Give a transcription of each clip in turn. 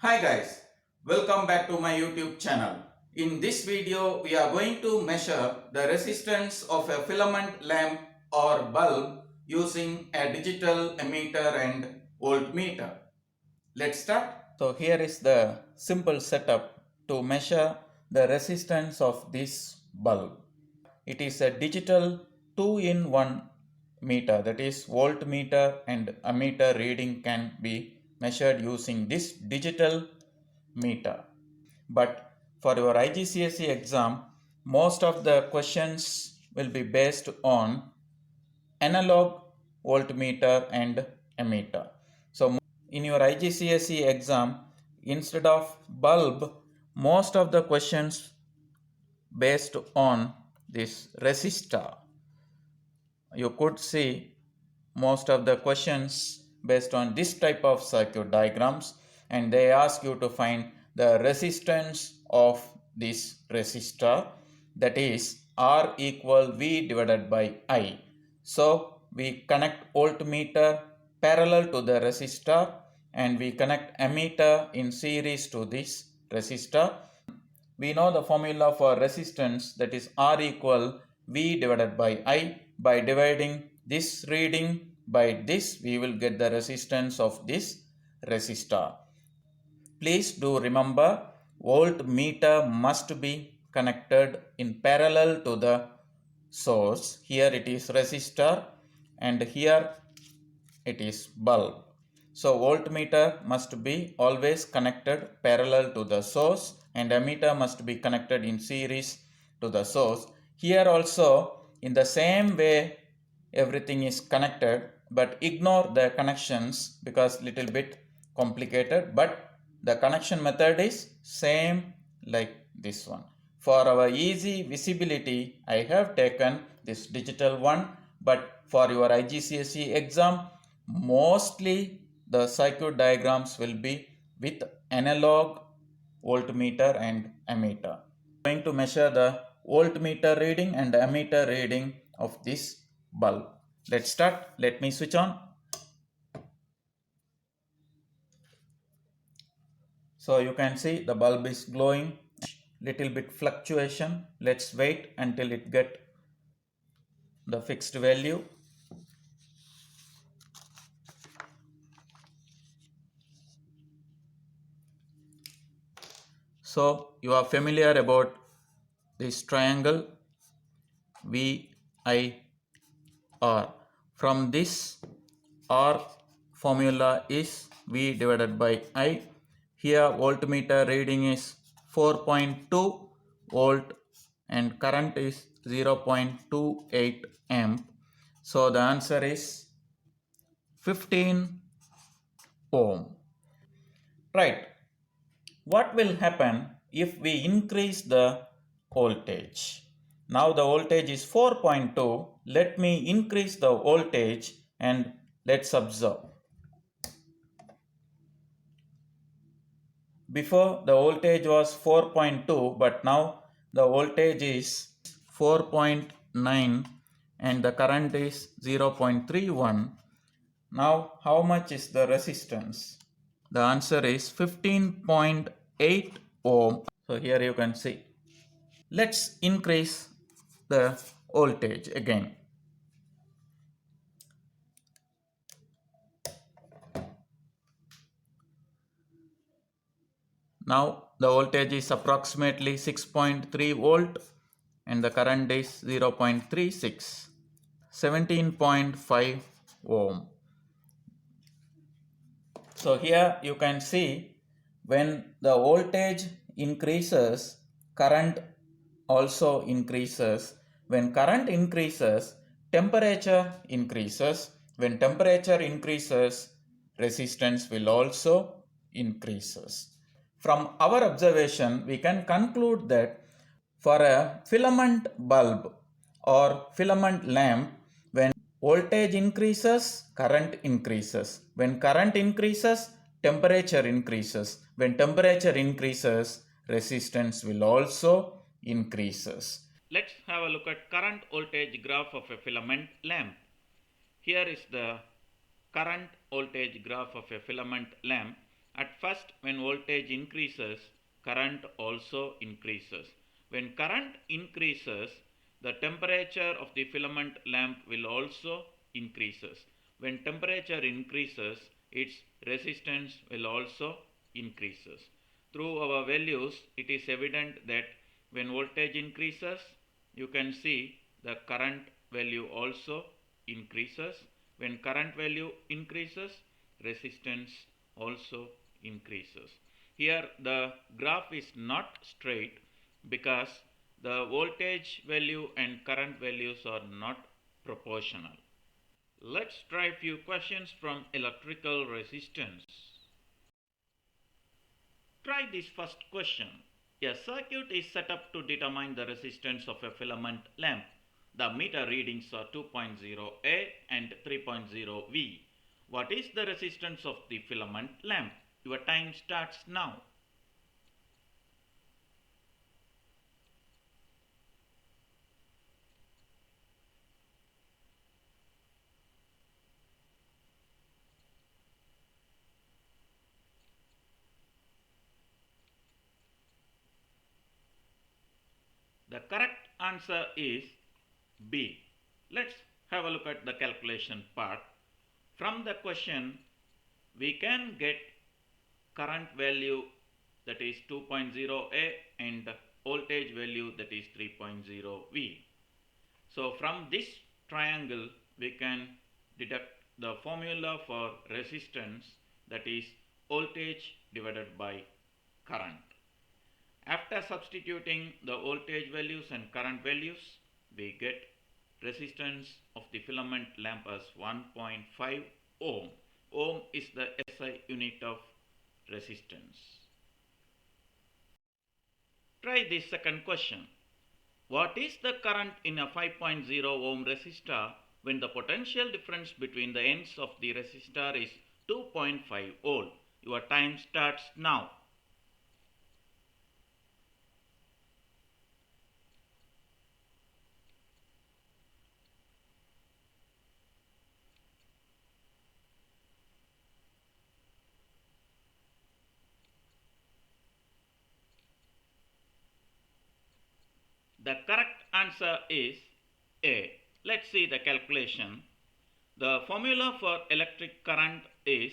Hi guys, welcome back to my YouTube channel. In this video, we are going to measure the resistance of a filament lamp or bulb using a digital ammeter and voltmeter. Let's start. So here is the simple setup to measure the resistance of this bulb. It is a digital 2-in-1 meter, that is voltmeter and ammeter reading can be measured using this digital meter. But for your IGCSE exam, most of the questions will be based on analog voltmeter and ammeter. So in your IGCSE exam, instead of bulb, most of the questions based on this resistor. You could see most of the questions based on this type of circuit diagrams, and they ask you to find the resistance of this resistor, that is R equal V divided by I. So we connect voltmeter parallel to the resistor and we connect ammeter in series to this resistor. We know the formula for resistance, that is R equal V divided by I. By dividing this reading by this, we will get the resistance of this resistor. Please do remember, voltmeter must be connected in parallel to the source. Here it is resistor and here it is bulb. So voltmeter must be always connected parallel to the source and ammeter must be connected in series to the source. Here also in the same way everything is connected, but ignore the connections because little bit complicated, but the connection method is same like this one. For our easy visibility, I have taken this digital one, but for your IGCSE exam, mostly the circuit diagrams will be with analog voltmeter and ammeter. I'm going to measure the voltmeter reading and ammeter reading of this bulb. Let's start. Let me switch on. So you can see the bulb is glowing, little bit fluctuation. Let's wait until it get the fixed value. So you are familiar about this triangle VIR. From this R formula is V divided by I. Here voltmeter reading is 4.2 volt and current is 0.28 amp. So the answer is 15 ohm. Right. What will happen if we increase the voltage? Now the voltage is 4.2. Let me increase the voltage and let's observe. Before the voltage was 4.2, but now the voltage is 4.9 and the current is 0.31. Now how much is the resistance? The answer is 15.8 ohm. So here you can see. Let's increase the voltage again. Now the voltage is approximately 6.3 volt and the current is 0.36, 17.5 ohm. So here you can see when the voltage increases, current also increases. When current increases, temperature increases. When temperature increases, resistance will also increases. From our observation, we can conclude that for a filament bulb or filament lamp, when voltage increases, current increases. When current increases, temperature increases. When temperature increases, resistance will also increases. Let's have a look at current voltage graph of a filament lamp. Here is the current voltage graph of a filament lamp. At first, when voltage increases, current also increases. When current increases, the temperature of the filament lamp will also increases. When temperature increases, its resistance will also increases. Through our values, it is evident that when voltage increases, you can see the current value also increases. When current value increases, resistance also increases. Here the graph is not straight because the voltage value and current values are not proportional. Let's try few questions from electrical resistance. Try this first question. A circuit is set up to determine the resistance of a filament lamp. The meter readings are 2.0 A and 3.0 V. What is the resistance of the filament lamp? Your time starts now. The correct answer is B. Let's have a look at the calculation part. From the question, we can get current value that is 2.0 A and voltage value that is 3.0 V. So from this triangle, we can deduct the formula for resistance, that is voltage divided by current. After substituting the voltage values and current values, we get resistance of the filament lamp as 1.5 ohm. Ohm is the SI unit of resistance. Try this second question. What is the current in a 5.0 ohm resistor when the potential difference between the ends of the resistor is 2.5 volt? Your time starts now. The correct answer is A. Let's see the calculation. The formula for electric current is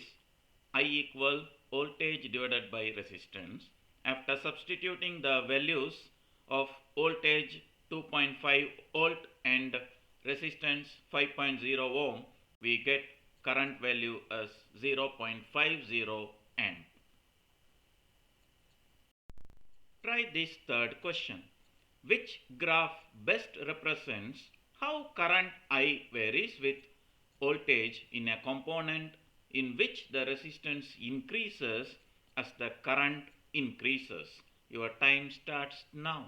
I equal voltage divided by resistance. After substituting the values of voltage 2.5 volt and resistance 5.0 ohm, we get current value as 0.50 amp. Try this third question. Which graph best represents how current I varies with voltage in a component in which the resistance increases as the current increases? Your time starts now.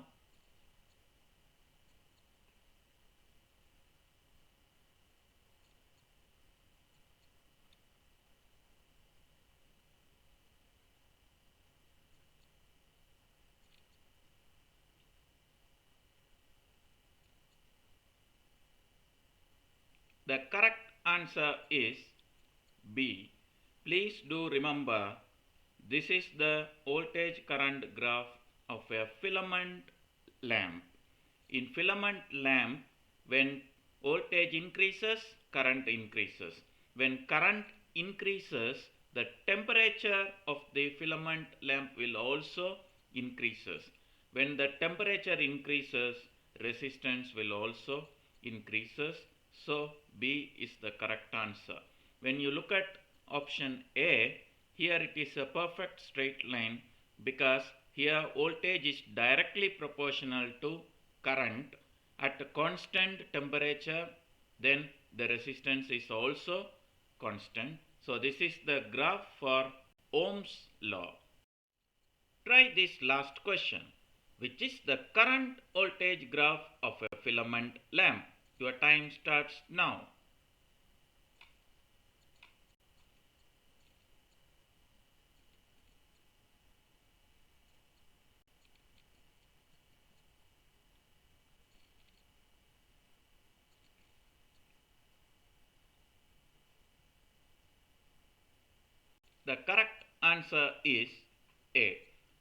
The correct answer is B. Please do remember, this is the voltage current graph of a filament lamp. In filament lamp, when voltage increases, current increases. When current increases, the temperature of the filament lamp will also increases. When the temperature increases, resistance will also increases. So B is the correct answer. When you look at option A, here it is a perfect straight line because here voltage is directly proportional to current at a constant temperature, then the resistance is also constant. So this is the graph for Ohm's law. Try this last question. Which is the current voltage graph of a filament lamp? Your time starts now. The correct answer is A.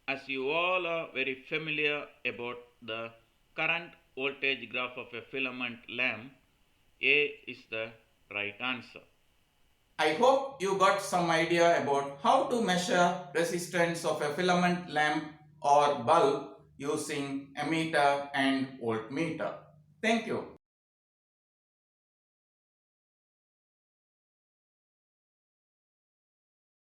As you all are very familiar about the current voltage graph of a filament lamp, A is the right answer. I hope you got some idea about how to measure resistance of a filament lamp or bulb using ammeter and voltmeter. Thank you.